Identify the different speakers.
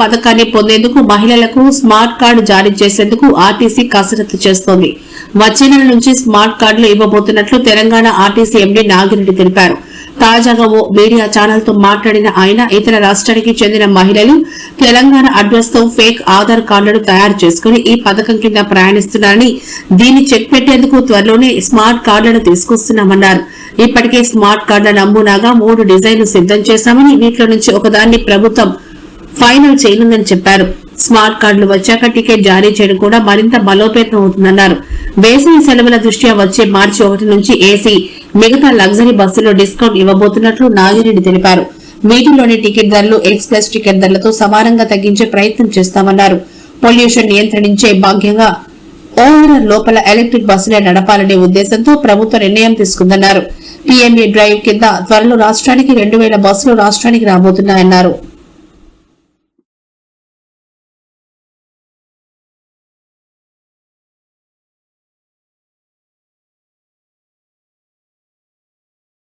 Speaker 1: పథకాన్ని పొందేందుకు మహిళలకు స్మార్ట్ కార్డు జారీ చేసేందుకు ఆర్టీసీ కసరత్తు చేస్తోంది. వచ్చే నెల నుంచి స్మార్ట్ కార్డులు ఇవ్వబోతున్నట్లు తెలంగాణ ఆర్టీసీ ఎండీ నాగిరెడ్డి తెలిపారు. తాజాగా ఓ మీడియా ఛానల్ తో మాట్లాడిన ఆయన ఇతర రాష్ట్రానికి చెందిన మహిళలు తెలంగాణ అడ్రస్ తో ఫేక్ ఆధార్ కార్డులను తయారు చేసుకుని ఈ పథకం కింద ప్రయాణిస్తున్నారని, దీన్ని చెక్ పెట్టేందుకు త్వరలోనే స్మార్ట్ కార్డులను తీసుకొస్తున్నామన్నారు. ఇప్పటికే స్మార్ట్ కార్డుల నమూనాగా 3 డిజైన్లు సిద్దం చేశామని, వీటిలో నుంచి ఒకదాన్ని ప్రభుత్వం ఫైనల్ చేయనుందని చెప్పారు. స్మార్ట్ కార్డులు వచ్చాక టికెట్ జారీ చేయడం కూడా మరింత బలోపేతం అవుతుందన్నారు. వేసవి సెలవుల దృష్ట్యా వచ్చే మార్చి 1 నుంచి ఏసీ, మిగతా లగ్జరీ బస్సుల్లో డిస్కౌంట్ ఇవ్వబోతున్నట్లు నాగిరెడ్డి తెలిపారు. వీటిలోని టికెట్ ధరలు ఎక్స్ప్రెస్ టికెట్ ధరలతో సమానంగా తగ్గించే ప్రయత్నం చేస్తామన్నారు. పొల్యూషన్ నియంత్రించే భాగ్యంగా ఓఆర్ఆర్ లోపల ఎలక్ట్రిక్ బస్సులే నడపాలనే ఉద్దేశంతో ప్రభుత్వం నిర్ణయం తీసుకుందన్నారు. పీఎంఏ డ్రైవ్ కింద త్వరలో రాష్ట్రానికి 2000 బస్సులు రాష్ట్రానికి రాబోతున్నాయన్నారు.